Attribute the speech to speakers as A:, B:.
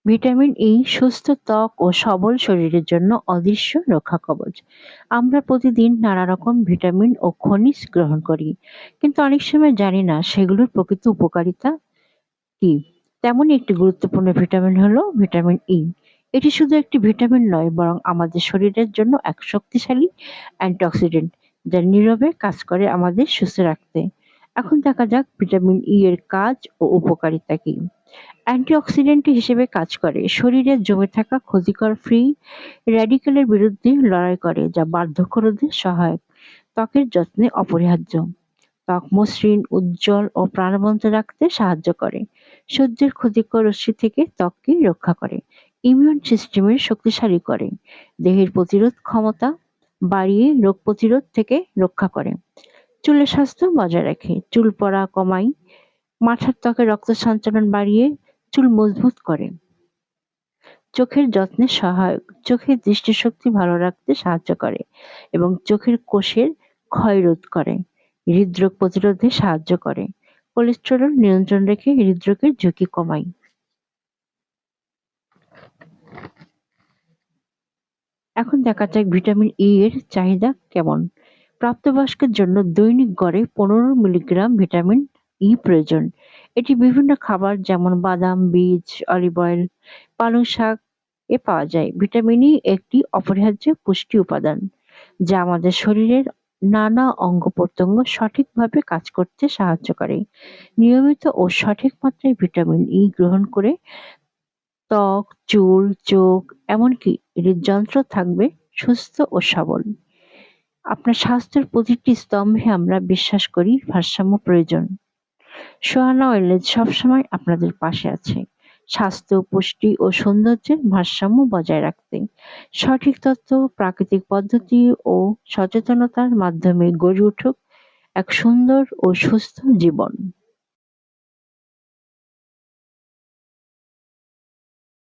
A: Vitamin E সুস্থ ত্বক ও সবল শরীরের জন্য অদৃশ্য রক্ষা কবচ। আমরা প্রতিদিন নানা রকম ভিটামিন ও খনিজ গ্রহণ করি, কিন্তু অনেক সময় জানি না সেগুলোর প্রকৃত উপকারিতা কি। তেমনই একটি গুরুত্বপূর্ণ ভিটামিন হলো ভিটামিন ই। এটি শুধু একটি ভিটামিন নয়, বরং আমাদের শরীরের জন্য এক শক্তিশালী অ্যান্টিঅক্সিডেন্ট, যা নীরবে কাজ করে আমাদের সুস্থ রাখতে। এখন দেখা যাক ভিটামিন ই এর কাজ ও উপকারিতা কি। অ্যান্টিঅক্সিডেন্ট হিসেবে কাজ করে, শরীরে জমে থাকা ক্ষতিকর ফ্রি র্যাডিক্যালের বিরুদ্ধে লড়াই করে, যা বার্ধক্য রোধে সহায়ক। ত্বকের যত্নে অপরিহার্য। ত্বক মসৃণ, উজ্জ্বল ও প্রাণবন্ত রাখতে সাহায্য করে। সূর্যের ক্ষতিকর রশ্মি থেকে ত্বককে রক্ষা করে। ইমিউন সিস্টেমের শক্তিশালী করে। দেহের প্রতিরোধ ক্ষমতা বাড়িয়ে রোগ প্রতিরোধ থেকে রক্ষা করে। চুলের স্বাস্থ্য বজায় রাখে, চুল পড়া কমায়, মাথার ত্বকে রক্ত সঞ্চালন বাড়িয়ে চুল মজবুত করে। চোখের যত্নে সহায়ক, চোখের দৃষ্টিশক্তি ভালো রাখতে সাহায্য করে এবং চোখের কোষের ক্ষয় রোধ করে। হৃদরোগ প্রতিরোধে সাহায্য করে। কোলেস্টেরল নিয়ন্ত্রণ রেখে হৃদরোগের ঝুঁকি কমায়। এখন দেখা যাক ভিটামিন ই এর চাহিদা কেমন। প্রাপ্তবয়স্কের জন্য দৈনিক গড়ে 15 মিলিগ্রাম ভিটামিন ই প্রয়োজন। এটি বিভিন্ন খাবার যেমন বাদাম, বীজ, অলিভ অয়েল, পালং শাক এ পাওয়া যায়। ভিটামিন ই একটি অপরিহার্য পুষ্টি উপাদান, যা আমাদের শরীরের নানা অঙ্গ প্রত্যঙ্গ সঠিকভাবে কাজ করতে সাহায্য করে। নিয়মিত ও সঠিক মাত্রায় ভিটামিন ই গ্রহণ করে ত্বক, চুল, চোখ, এমনকি হৃদযন্ত্র থাকবে সুস্থ ও সবল। আপনার স্বাস্থ্যের প্রতিটি স্তম্ভে আমরা বিশ্বাস করি ভারসাম্য প্রয়োজন। সোহানা ওয়েলনেস সবসময় আপনাদের পাশে আছে, স্বাস্থ্য, পুষ্টি ও সৌন্দর্যের ভারসাম্য বজায় রাখতে। সঠিক তথ্য, প্রাকৃতিক পদ্ধতি ও সচেতনতার মাধ্যমে গড়ে উঠুক এক সুন্দর ও সুস্থ জীবন।